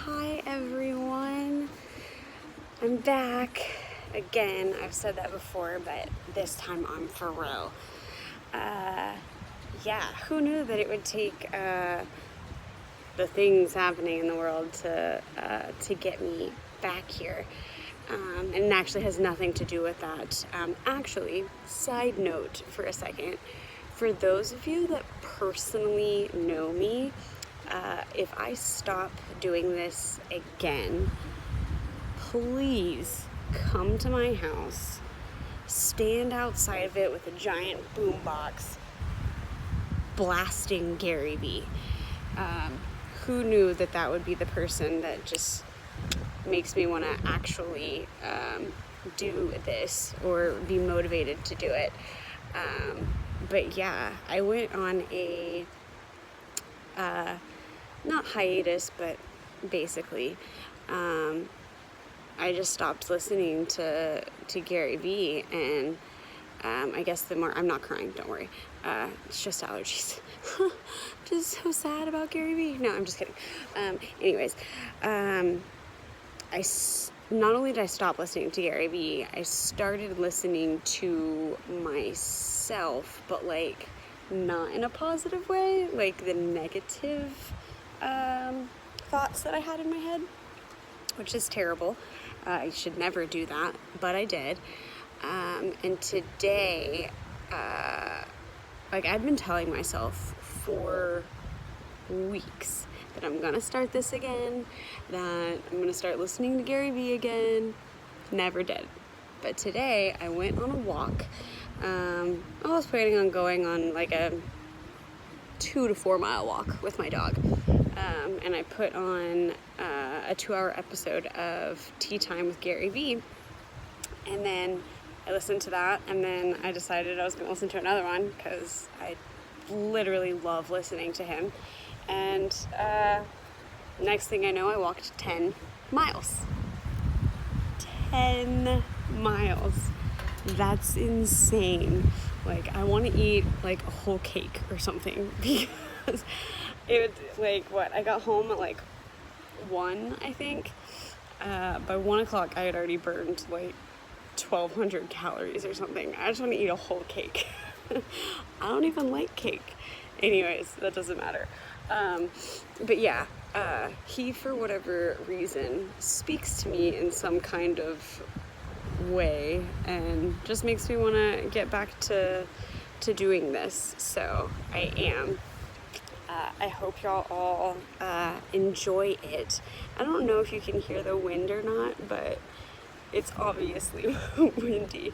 Hi everyone, I'm back again. I've said that before, but this time I'm for real. Who knew that it would take the things happening in the world to get me back here? And it actually has nothing to do with that. Actually, side note for a second, for those of you that personally know me, if I stop doing this again, please come to my house, stand outside of it with a giant boombox, blasting Gary Vee. Who knew that that would be the person that just makes me want to actually do this or be motivated to do it. But yeah, I went on a not hiatus, but basically I just stopped listening to Gary Vee, and I guess the more, I'm not crying, don't worry, it's just allergies. Just so sad about Gary Vee. No, I'm just kidding. Anyways, not only did I stop listening to Gary Vee, I started listening to myself, but like not in a positive way, like the negative thoughts that I had in my head, which is terrible. I should never do that, but I did. And today, I've been telling myself for weeks that I'm gonna start this again, that I'm gonna start listening to Gary Vee again. Never did. But today I went on a walk. I was planning on going on like a 2 to 4 mile walk with my dog. And I put on a 2-hour episode of Tea Time with Gary Vee. And then I listened to that, and then I decided I was going to listen to another one because I literally love listening to him. And next thing I know, I walked 10 miles. 10 miles. That's insane. Like, I want to eat like a whole cake or something, because it would, I got home at like 1, I think. By 1 o'clock I had already burned like 1,200 calories or something. I just want to eat a whole cake. I don't even like cake. Anyways, that doesn't matter. But yeah, he, for whatever reason, speaks to me in some kind of way and just makes me want to get back to doing this. So I am. I hope y'all all enjoy it. I don't know if you can hear the wind or not, but it's obviously windy.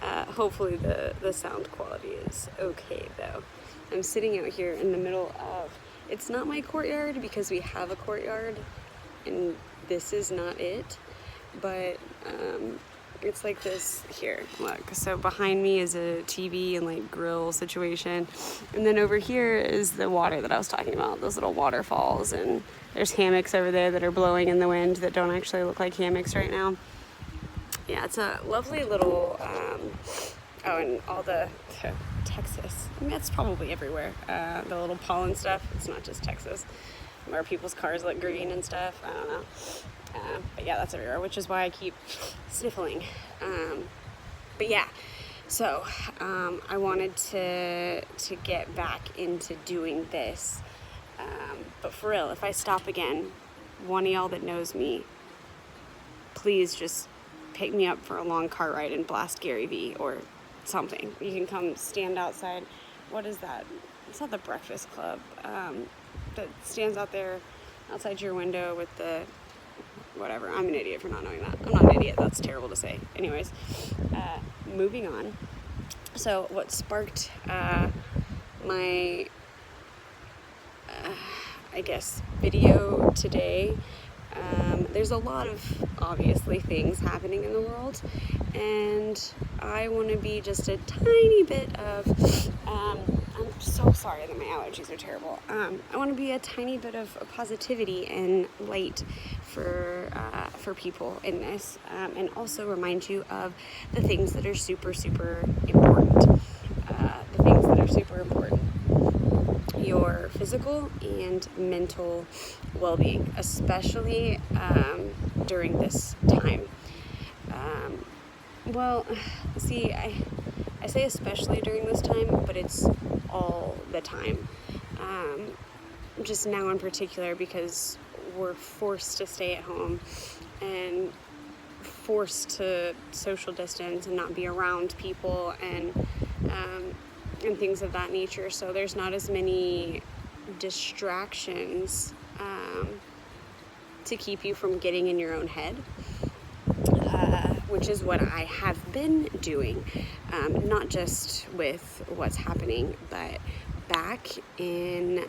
Hopefully the sound quality is okay though. I'm sitting out here in the middle of, it's not my courtyard because we have a courtyard and this is not it, but it's like this here, look. So behind me is a TV and like grill situation, and then over here is the water that I was talking about, those little waterfalls, and there's hammocks over there that are blowing in the wind that don't actually look like hammocks right now. Yeah, it's a lovely little, and all the Texas, I mean, it's probably everywhere, the little pollen stuff. It's not just Texas, where people's cars look green and stuff, I don't know. But yeah, that's everywhere, which is why I keep sniffling. But yeah, so I wanted to get back into doing this. But for real, if I stop again, one of y'all that knows me, please just pick me up for a long car ride and blast Gary Vee or something. You can come stand outside. What is that? It's not the Breakfast Club. That stands out there outside your window with the whatever. I'm an idiot for not knowing that. I'm not an idiot. That's terrible to say. Anyways, moving on. So what sparked my, I guess, video today, there's a lot of, obviously, things happening in the world, and I want to be just a tiny bit of, I'm so sorry that my allergies are terrible. I want to be a tiny bit of positivity and light for people in this, and also remind you of the things that are super, super important. The things that are super important. your physical and mental well-being, especially during this time. Well, see, I say especially during this time, but it's all the time. Just now in particular, because we're forced to stay at home and forced to social distance and not be around people and things of that nature. So there's not as many distractions to keep you from getting in your own head, which is what I have been doing, not just with what's happening, but back in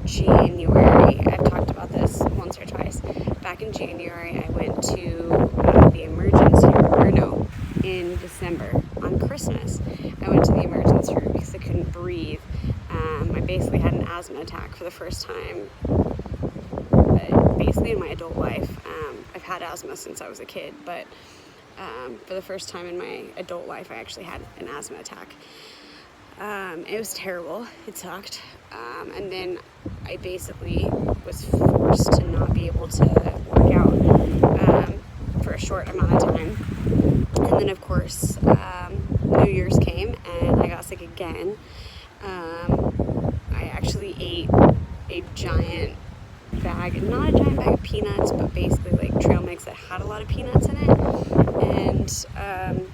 January, I've talked about this once or twice. Back in January, I went to the emergency room, or no, in December on Christmas. I went to the emergency room because I couldn't breathe. I basically had an asthma attack for the first time, basically in my adult life. I've had asthma since I was a kid, but for the first time in my adult life, I actually had an asthma attack. It was terrible. It sucked. And then I basically was forced to not be able to work out for a short amount of time. And then, of course, New Year's came and I got sick again. I actually ate a giant bag, not a giant bag of peanuts, but basically like trail mix that had a lot of peanuts in it. And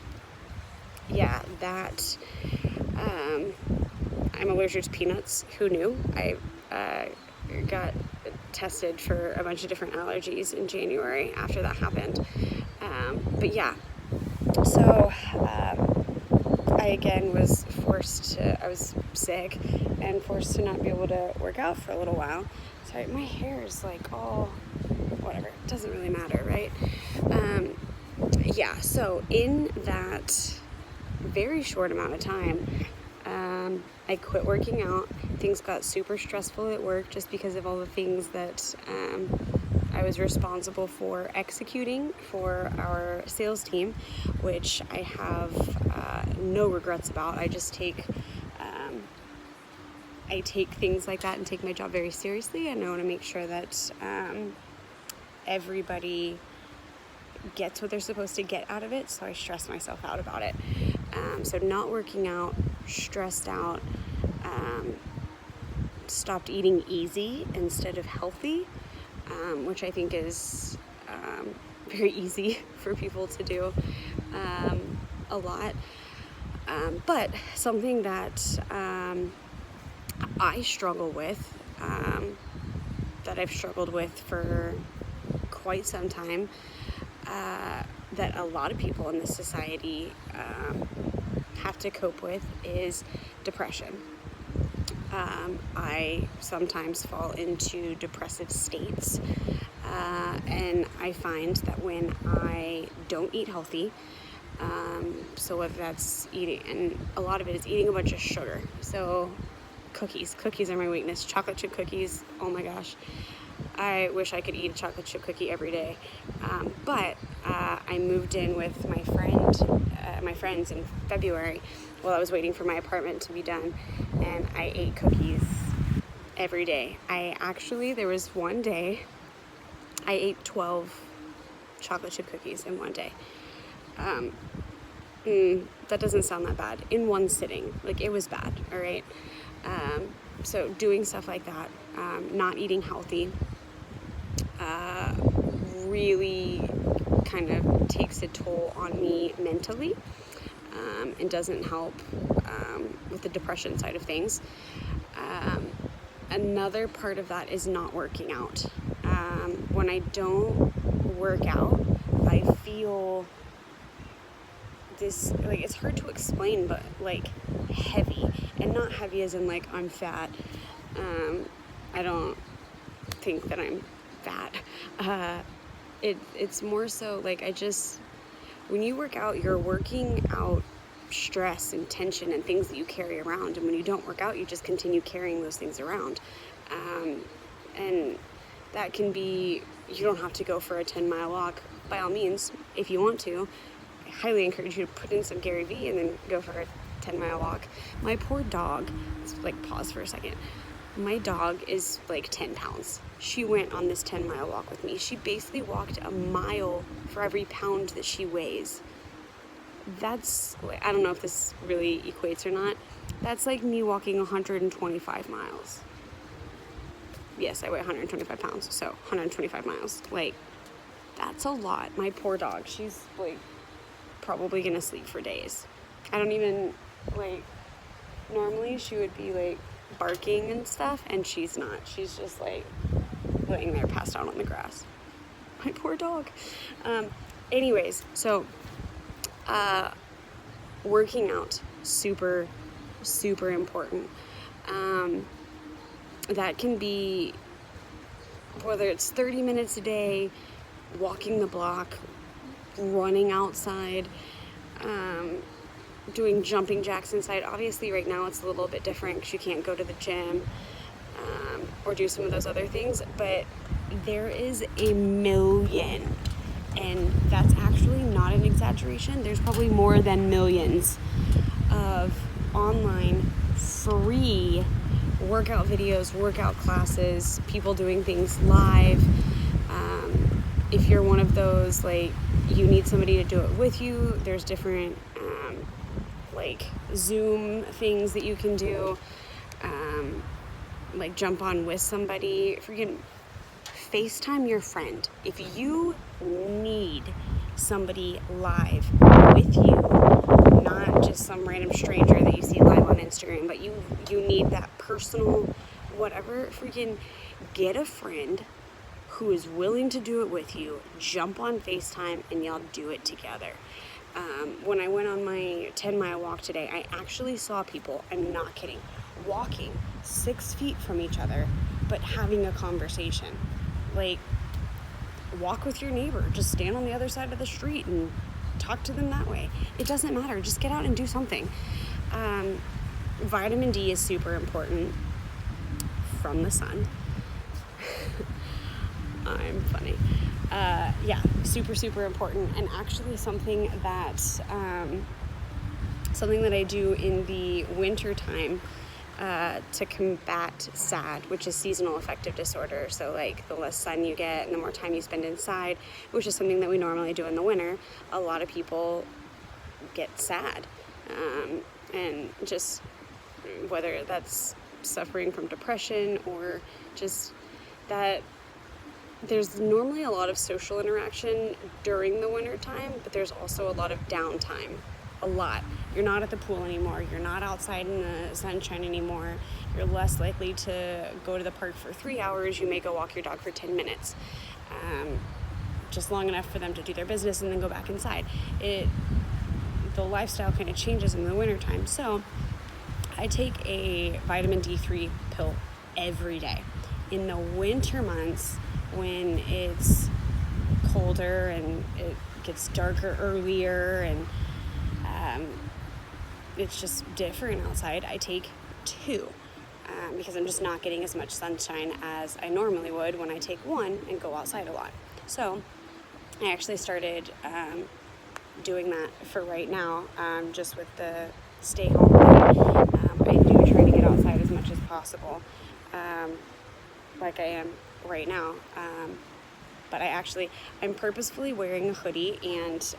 yeah, that I'm allergic to peanuts. Who knew? I got tested for a bunch of different allergies in January after that happened. But yeah, so I again was I was sick and forced to not be able to work out for a little while. Sorry, my hair is like all, whatever, it doesn't really matter, right? Yeah, so in that very short amount of time, I quit working out. Things got super stressful at work just because of all the things that I was responsible for executing for our sales team, which I have no regrets about. I just take things like that and take my job very seriously, and I want to make sure that everybody gets what they're supposed to get out of it, so I stress myself out about it. So not working out, stressed out, stopped eating easy instead of healthy, which I think is very easy for people to do a lot. But something that I struggle with, that I've struggled with for quite some time, that a lot of people in this society have to cope with, is depression. I sometimes fall into depressive states, and I find that when I don't eat healthy, so whether that's eating, and a lot of it is eating a bunch of sugar, so cookies are my weakness. Chocolate chip cookies, oh my gosh, I wish I could eat a chocolate chip cookie every day. But I moved in with my friends in February while I was waiting for my apartment to be done, and I ate cookies every day. There was one day I ate 12 chocolate chip cookies in one day. That doesn't sound that bad. In one sitting. Like, it was bad, all right? So doing stuff like that, not eating healthy, really kind of takes a toll on me mentally, and doesn't help with the depression side of things. Another part of that is not working out. When I don't work out, I feel this, like, it's hard to explain, but like heavy, and not heavy as in like I'm fat. I don't think that I'm fat. It's more so like when you work out, you're working out stress and tension and things that you carry around, and when you don't work out, you just continue carrying those things around. And that can be, you don't have to go for a 10-mile walk. By all means, if you want to, I highly encourage you to put in some Gary Vee and then go for a 10-mile walk. My poor dog, let's like pause for a second. My dog is like 10 pounds. She went on this 10-mile walk with me. She basically walked a mile for every pound that she weighs. That's, I don't know if this really equates or not. That's like me walking 125 miles. Yes, I weigh 125 pounds, so 125 miles. Like, that's a lot. My poor dog, she's like probably gonna sleep for days. I don't even, like, normally she would be like barking and stuff, and she's not. She's just like laying there passed out on the grass. My poor dog. Anyways, so working out, super important. That can be, whether it's 30 minutes a day, walking the block, running outside, doing jumping jacks inside. Obviously right now it's a little bit different because you can't go to the gym or do some of those other things, but there is a million, and that's actually not an exaggeration. There's probably more than millions of online free workout videos, workout classes, people doing things live. If you're one of those, like, you need somebody to do it with you, there's different like Zoom things that you can do, like jump on with somebody. Freaking FaceTime your friend. If you need somebody live with you, not just some random stranger that you see live on Instagram, but you need that personal whatever, freaking get a friend who is willing to do it with you, jump on FaceTime, and y'all do it together. When I went on my 10-mile walk today, I actually saw people, I'm not kidding, walking 6 feet from each other, but having a conversation. Like, walk with your neighbor, just stand on the other side of the street and talk to them that way. It doesn't matter, just get out and do something. Vitamin D is super important from the sun. I'm funny. Yeah, super important, and actually something that I do in the winter time to combat SAD, which is seasonal affective disorder. So like the less sun you get and the more time you spend inside, which is something that we normally do in the winter, a lot of people get SAD, and just whether that's suffering from depression or just that. There's normally a lot of social interaction during the winter time, but there's also a lot of downtime. A lot. You're not at the pool anymore. You're not outside in the sunshine anymore. You're less likely to go to the park for 3 hours. You may go walk your dog for 10 minutes. Just long enough for them to do their business and then go back inside. The lifestyle kind of changes in the wintertime. So I take a vitamin D3 pill every day. In the winter months, when it's colder and it gets darker earlier and it's just different outside, I take 2 because I'm just not getting as much sunshine as I normally would when I take 1 and go outside a lot. So I actually started doing that for right now, just with the stay home. I do try to get outside as much as possible, like I am right now, but I'm purposefully wearing a hoodie and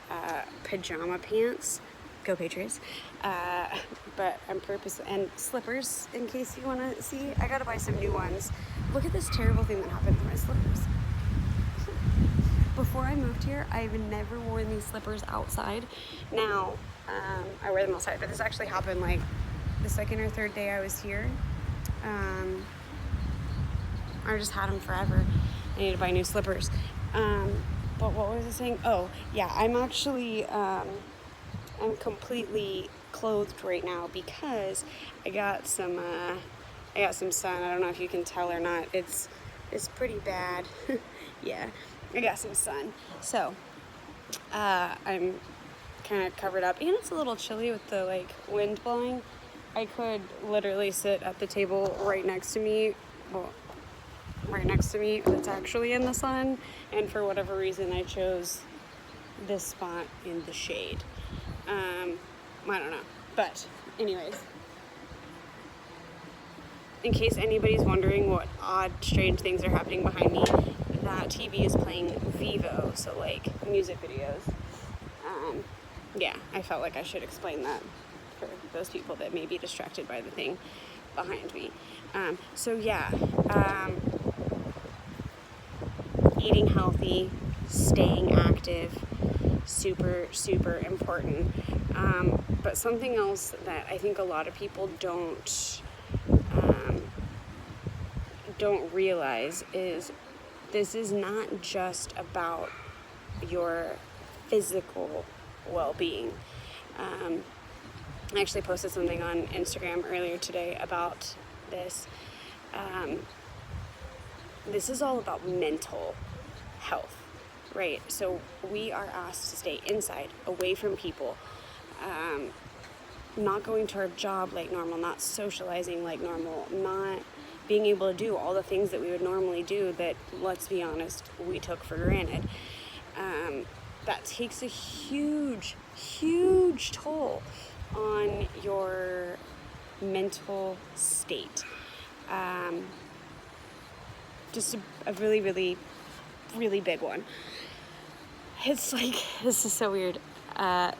pajama pants. Go Patriots. But and slippers, in case you want to see. I gotta buy some new ones. Look at this terrible thing that happened to my slippers. Before I moved here, I've never worn these slippers outside. Now I wear them outside, but this actually happened like the second or third day I was here. I just had them forever. I need to buy new slippers. But what was I saying? Oh, yeah, I'm actually, I'm completely clothed right now because I got some sun. I don't know if you can tell or not. It's pretty bad. Yeah, I got some sun. So, I'm kind of covered up, and it's a little chilly with the, like, wind blowing. I could literally sit at the table right next to me, that's actually in the sun, and for whatever reason I chose this spot in the shade. I don't know, but anyways, in case anybody's wondering what odd, strange things are happening behind me, that TV is playing Vivo, so like music videos. Yeah, I felt like I should explain that for those people that may be distracted by the thing behind me. Eating healthy, staying active, super, super important. But something else that I think a lot of people don't realize is this is not just about your physical well-being. I actually posted something on Instagram earlier today about this. This is all about mental health, right? So we are asked to stay inside, away from people, not going to our job like normal, not socializing like normal, not being able to do all the things that we would normally do that, let's be honest, we took for granted. That takes a huge, huge toll on your mental state. Just a really, really, really big one. It's like, this is so weird.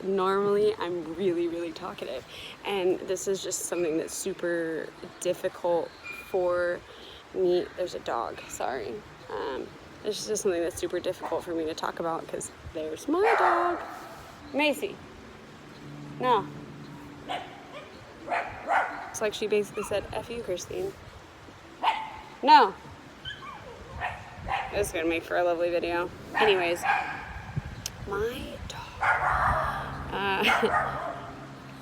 Normally I'm really, really talkative, and this is just something that's super difficult for me. There's a dog, sorry. It's just something that's super difficult for me to talk about because there's my dog. Macy. No. It's like she basically said, F you, Christine. No. This is going to make for a lovely video. Anyways, my dog.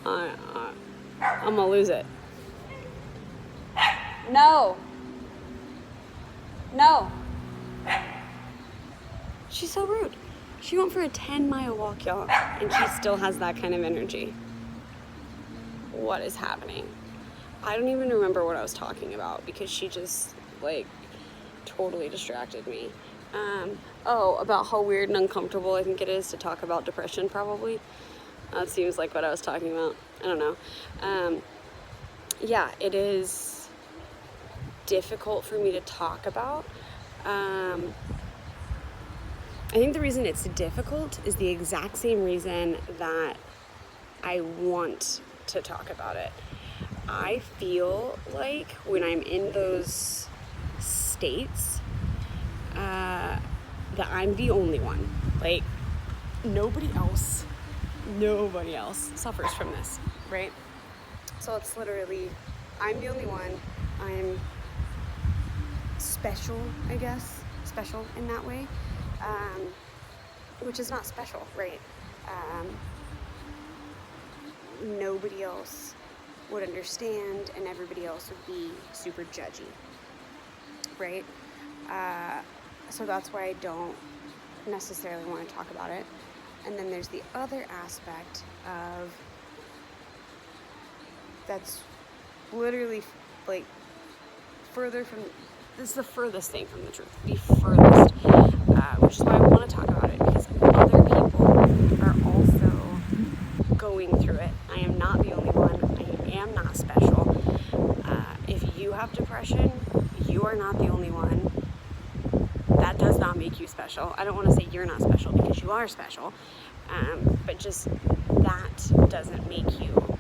I'm going to lose it. No. No. She's so rude. She went for a 10-mile walk, y'all, and she still has that kind of energy. What is happening? I don't even remember what I was talking about because she just, like, totally distracted me. About how weird and uncomfortable I think it is to talk about depression, probably. That seems like what I was talking about. I don't know. Yeah, it is difficult for me to talk about. I think the reason it's difficult is the exact same reason that I want to talk about it. I feel like when I'm in those states, that I'm the only one. Like, nobody else suffers from this, right? So it's literally, I'm the only one. I'm special, I guess, special in that way, which is not special, right? Nobody else would understand, and everybody else would be super judgy, right? So that's why I don't necessarily want to talk about it. And then there's the other aspect of that's literally like further from, this is the furthest thing from the truth, the furthest, which is why I want to talk about it, because other people are also going through it. I am not the only one. I am not special. If you have depression, you are not the only one. That does not make you special. I don't want to say you're not special because you are special, but just that doesn't make you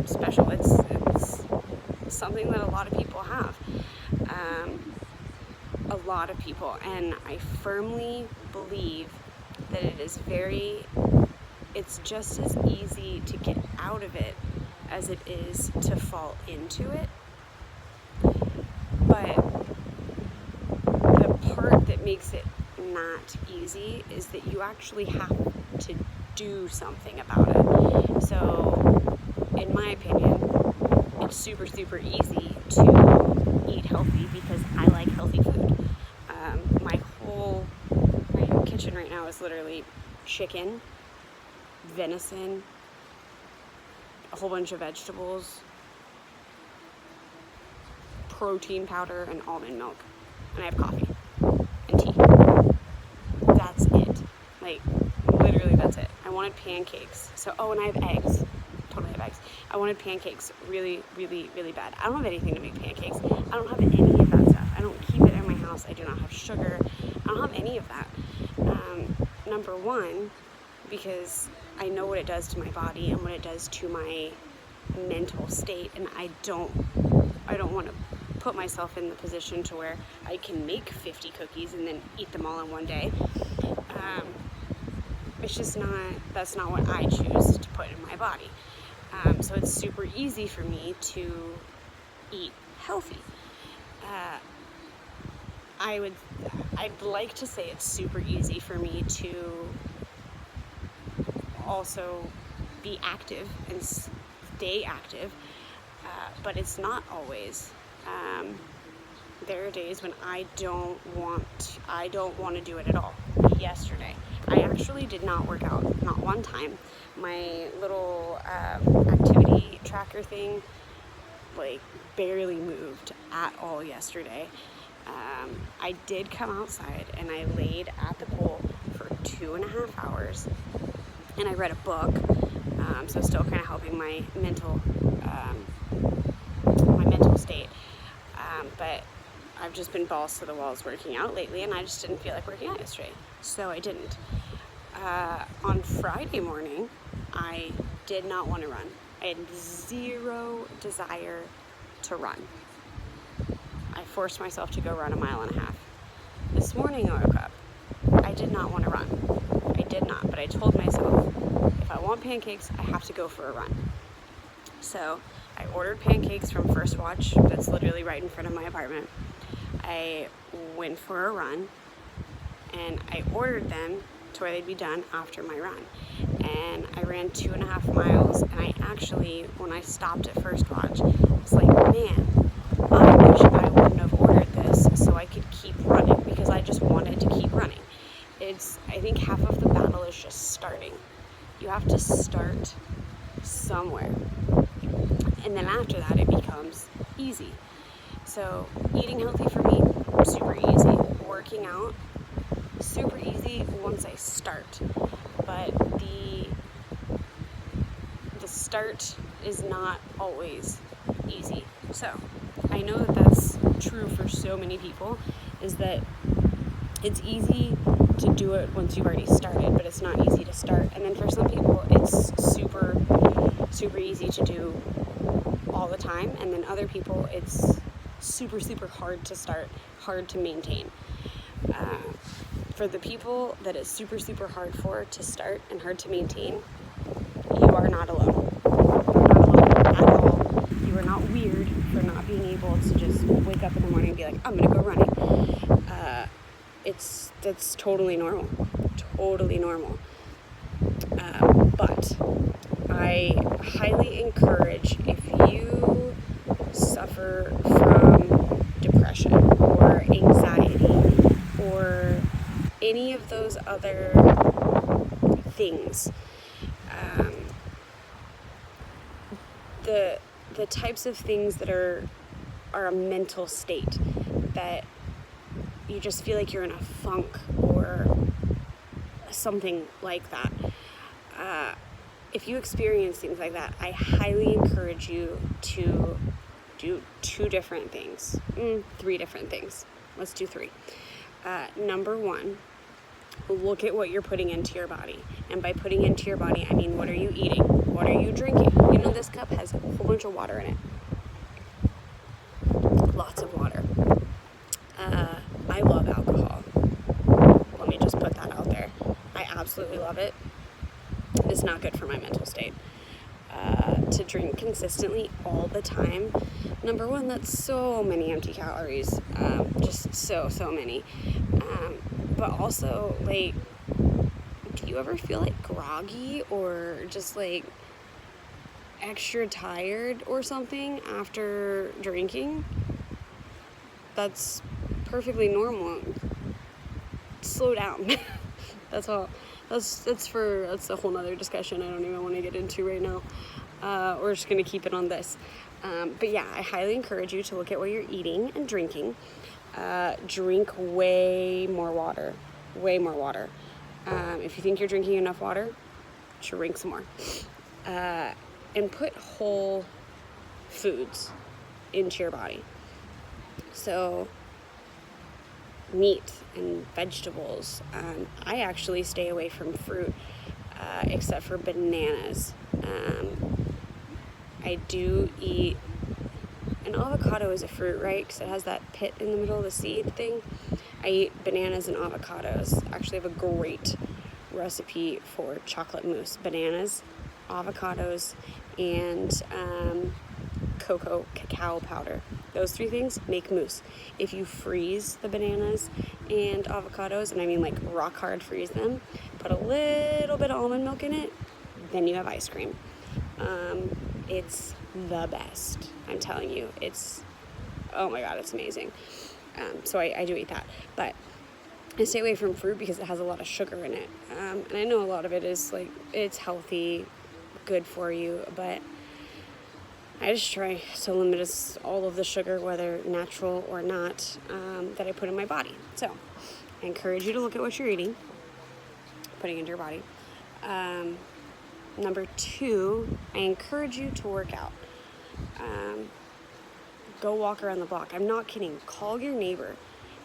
special. It's something that a lot of people have. A lot of people, and I firmly believe that it's just as easy to get out of it as it is to fall into it. But the part that makes it not easy is that you actually have to do something about it. So, in my opinion, it's super, super easy to eat healthy because I like healthy food. My kitchen right now is literally chicken, venison, a whole bunch of vegetables, protein powder, and almond milk. And I have coffee and tea. That's it. Like, literally that's it. I wanted pancakes. So, and I have eggs. Totally have bags. I wanted pancakes really, really, really bad. I don't have anything to make pancakes. I don't have any of that stuff. I don't keep it in my house. I do not have sugar. I don't have any of that. Number one, because I know what it does to my body and what it does to my mental state, and I don't want to put myself in the position to where I can make 50 cookies and then eat them all in one day. It's just that's not what I choose to put in my body. So it's super easy for me to eat healthy. I'd like to say it's super easy for me to also be active and stay active, but it's not always. There are days when I don't want to do it at all. Yesterday, I actually did not work out, not one time. My little activity tracker thing, like, barely moved at all yesterday. I did come outside and I laid at the pool for 2.5 hours, and I read a book. So still kind of helping my mental state. But I've just been balls to the walls working out lately, and I just didn't feel like working out yesterday, so I didn't. On Friday morning, I did not want to run. I had zero desire to run. I forced myself to go run 1.5 miles. This morning I woke up. I did not want to run. I did not, but I told myself, if I want pancakes, I have to go for a run. So I ordered pancakes from First Watch, that's literally right in front of my apartment. I went for a run, and I ordered them to where they'd be done after my run. And I ran 2.5 miles, and I actually, when I stopped at First Watch, was like, man, I wish I wouldn't have ordered this so I could keep running, because I just wanted to keep running. I think half of the battle is just starting. You have to start somewhere. And then after that, it becomes easy. So eating healthy for me, super easy. Working out, super easy once I start. But the start is not always easy. So I know that that's true for so many people, is that it's easy to do it once you've already started, but it's not easy to start. And then for some people, it's super, super easy to do all the time. And then other people, it's super, super hard to start, hard to maintain. For the people that it's super, super hard for to start and hard to maintain, you are not alone. You're not alone at all. You are not weird for not being able to just wake up in the morning and be like, I'm gonna go running. That's totally normal. Totally normal. But I highly encourage, if you suffer from depression or anxiety or any of those other things, the types of things that are a mental state, that you just feel like you're in a funk or something like that. If you experience things like that, I highly encourage you to do 2 different things. 3 different things. Let's do 3. Number 1, look at what you're putting into your body. And by putting into your body, I mean, what are you eating? What are you drinking? You know, this cup has a whole bunch of water in it. Lots of water. I love alcohol. Let me just put that out there. I absolutely love it. It's not good for my mental state. To drink consistently all the time, number 1, that's so many empty calories. Just so many. But also, like, do you ever feel like groggy or just like extra tired or something after drinking? That's perfectly normal. Slow down. That's all. That's a whole nother discussion I don't even want to get into right now. We're just going to keep it on this. But yeah, I highly encourage you to look at what you're eating and drinking. Drink way more water. Way more water. If you think you're drinking enough water, drink some more. and put whole foods into your body. So meat and vegetables. I actually stay away from fruit, except for bananas. I do eat, an avocado is a fruit, right? Because it has that pit in the middle of the seed thing. I eat bananas and avocados. Actually have a great recipe for chocolate mousse. Bananas, avocados, and cacao powder. Those 3 things make mousse. If you freeze the bananas and avocados, and I mean like rock hard freeze them, put a little bit of almond milk in it, then you have ice cream. It's the best. I'm telling you, oh my God, it's amazing. So I do eat that, but I stay away from fruit because it has a lot of sugar in it. And I know a lot of it is like, it's healthy, good for you, but I just try to limit all of the sugar, whether natural or not, that I put in my body. So I encourage you to look at what you're eating, putting into your body. Number 2, I encourage you to work out. Go walk around the block. I'm not kidding. Call your neighbor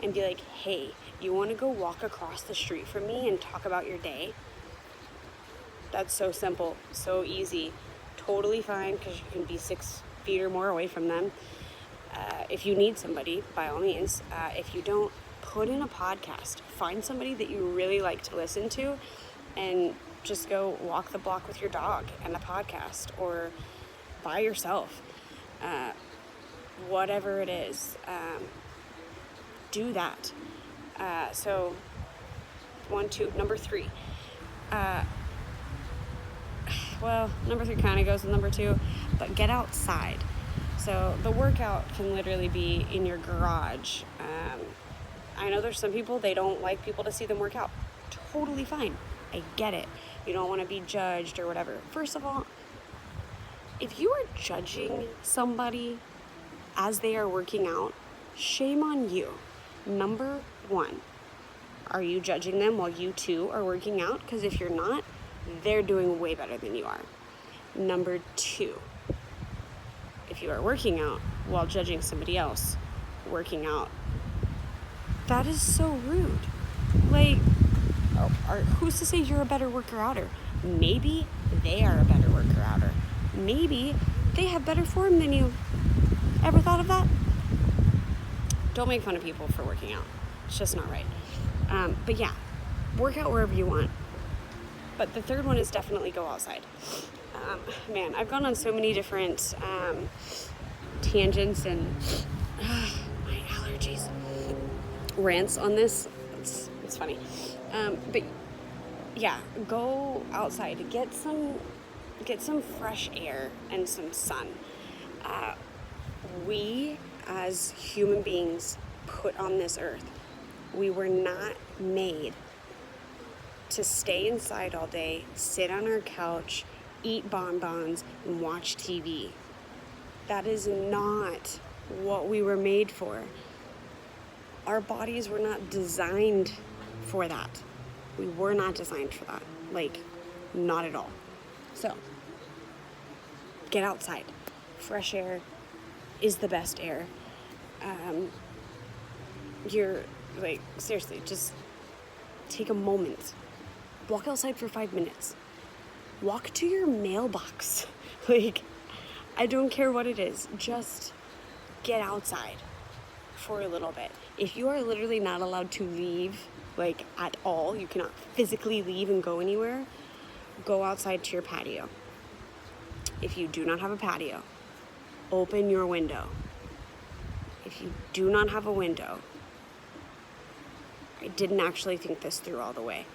and be like, hey, you want to go walk across the street from me and talk about your day? That's so simple, so easy. Totally fine, because you can be 6 feet or more away from them. If you need somebody, by all means. If you don't, put in a podcast. Find somebody that you really like to listen to and just go walk the block with your dog and a podcast, or by yourself. Whatever it is, do that. So 1, 2, number 3. Well, number 3 kind of goes with number 2, but get outside. So the workout can literally be in your garage. I know there's some people, they don't like people to see them work out. Totally fine. I get it. You don't want to be judged or whatever. First of all, if you are judging somebody as they are working out, shame on you. Number 1, are you judging them while you too are working out? Because if you're not, they're doing way better than you are. Number 2, if you are working out while judging somebody else working out, that is so rude. Like, who's to say you're a better worker-outer? Maybe they are a better worker-outer. Maybe they have better form than you. Ever thought of that? Don't make fun of people for working out. It's just not right. But yeah, work out wherever you want. But the 3rd one is definitely go outside. Man, I've gone on so many different tangents and my allergies, rants on this. It's funny. But yeah, go outside, get some fresh air and some sun. We as human beings put on this earth, we were not made to stay inside all day, sit on our couch, eat bonbons, and watch TV. That is not what we were made for. Our bodies were not designed for that. We were not designed for that. Like, not at all. So, get outside. Fresh air is the best air. You're, like, seriously, just take a moment. Walk outside for 5 minutes. Walk to your mailbox. Like, I don't care what it is. Just get outside for a little bit. If you are literally not allowed to leave, like, at all, you cannot physically leave and go anywhere, go outside to your patio. If you do not have a patio, open your window. If you do not have a window, I didn't actually think this through all the way.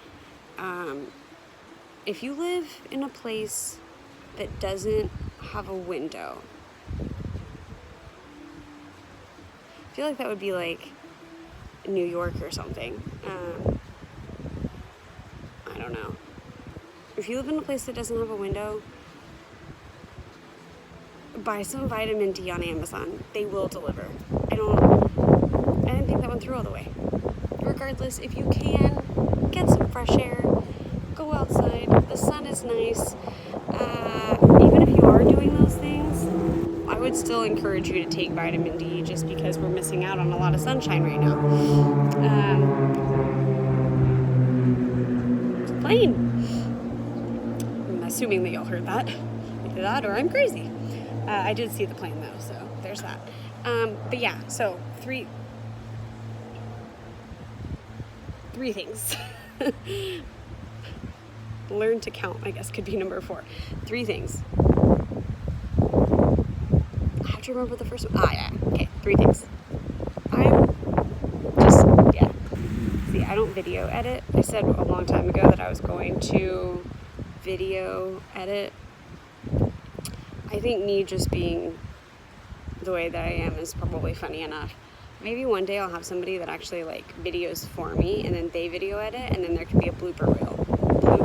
If you live in a place that doesn't have a window, I feel like that would be like New York or something. I don't know. If you live in a place that doesn't have a window, buy some vitamin D on Amazon. They will deliver. I didn't think that one through all the way. Regardless, if you can, get some fresh air, go outside. The sun is nice. Even if you are would still encourage you to take vitamin D just because we're missing out on a lot of sunshine right now. It's a plane. I'm assuming that y'all heard that. Either that or I'm crazy. I did see the plane though, so there's that. But yeah, so three things. Learn to count, I guess, could be number 4. 3 things. I have to remember the first one. Yeah. Okay, 3 things. See, I don't video edit. I said a long time ago that I was going to video edit. I think me just being the way that I am is probably funny enough. Maybe one day I'll have somebody that actually like videos for me and then they video edit and then there can be a blooper reel. But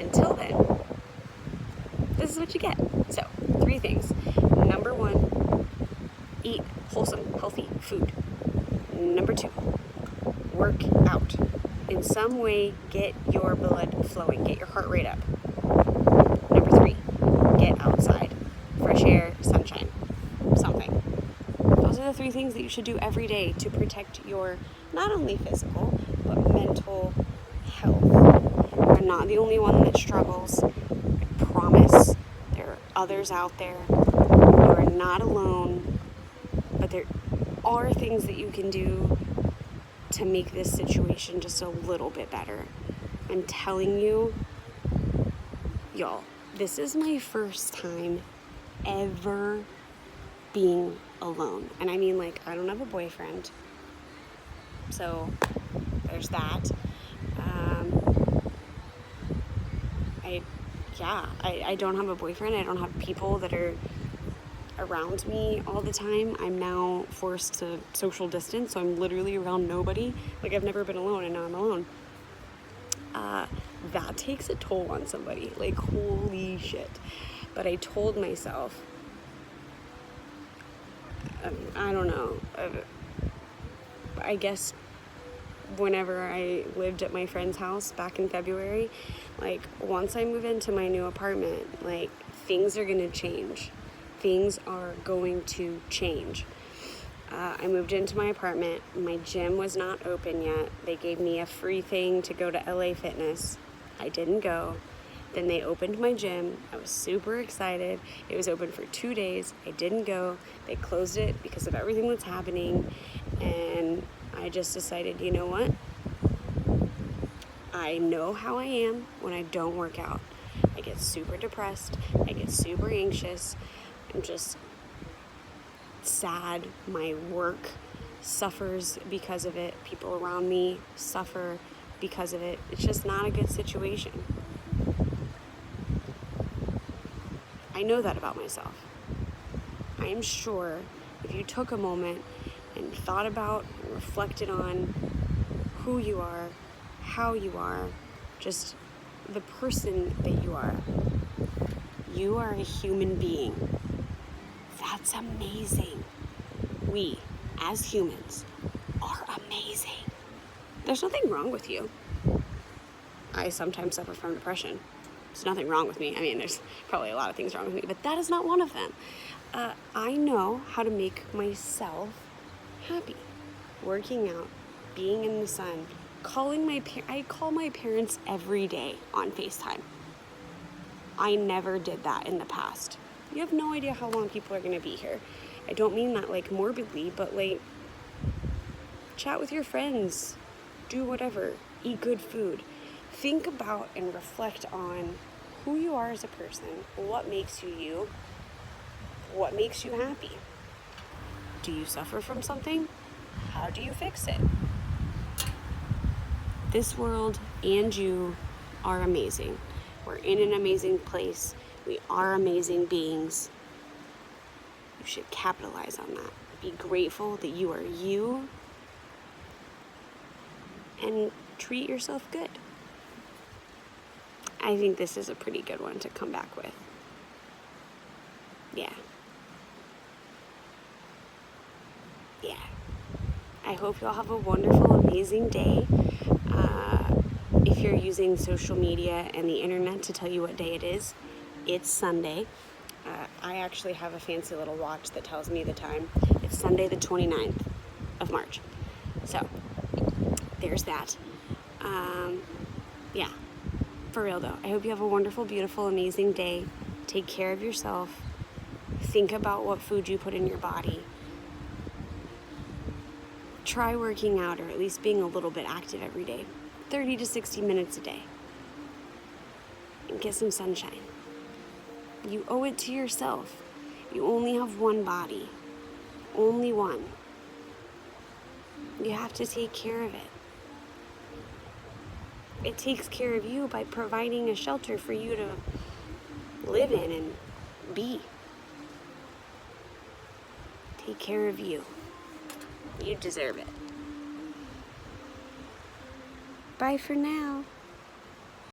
until then, this is what you get. So, 3 things. Number 1, eat wholesome, healthy food. Number 2, work out. In some way, get your blood flowing, get your heart rate up. Number 3, get outside. Fresh air, sunshine, something. Those are the 3 things that you should do every day to protect your not only physical, but mental health. You're not the only one that struggles. I promise. There are others out there. You are not alone. But there are things that you can do to make this situation just a little bit better. I'm telling you, y'all, this is my first time ever being alone. And I mean, like, I don't have a boyfriend. So there's that. I don't have a boyfriend. I don't have people that are around me all the time. I'm now forced to social distance, so I'm literally around nobody. Like, I've never been alone, and now I'm alone. That takes a toll on somebody. Like, holy shit. But I told myself, I don't know, I guess whenever I lived at my friend's house back in February, like, once I move into my new apartment, like, things are gonna change. Things are going to change. I moved into my apartment. My gym was not open yet. They gave me a free thing to go to LA Fitness. I didn't go. Then they opened my gym. I was super excited. It was open for 2 days. I didn't go. They closed it because of everything that's happening. And I just decided, you know what? I know how I am when I don't work out. I get super depressed. I get super anxious. I'm just sad. My work suffers because of it. People around me suffer because of it. It's just not a good situation. I know that about myself. I am sure if you took a moment and thought about and reflected on who you are, how you are, just the person that you are a human being. That's amazing. We, as humans, are amazing. There's nothing wrong with you. I sometimes suffer from depression. There's nothing wrong with me. I mean, there's probably a lot of things wrong with me, but that is not one of them. I know how to make myself happy. Working out, being in the sun, I call my parents every day on FaceTime. I never did that in the past. You have no idea how long people are going to be here. I don't mean that like morbidly, but like chat with your friends, do whatever, eat good food. Think about and reflect on who you are as a person, what makes you you, what makes you happy. Do you suffer from something? How do you fix it? This world and you are amazing. We're in an amazing place. We are amazing beings. You should capitalize on that. Be grateful that you are you and treat yourself good. I think this is a pretty good one to come back with. Yeah. I hope y'all have a wonderful, amazing day. If you're using social media and the internet to tell you what day it is, it's Sunday. I actually have a fancy little watch that tells me the time. It's Sunday the 29th of March. So, there's that. Yeah, for real though. I hope you have a wonderful, beautiful, amazing day. Take care of yourself. Think about what food you put in your body. Try working out, or at least being a little bit active every day. 30 to 60 minutes a day. And get some sunshine. You owe it to yourself. You only have one body. Only one. You have to take care of it. It takes care of you by providing a shelter for you to live in and be. Take care of you. You deserve it. Bye for now.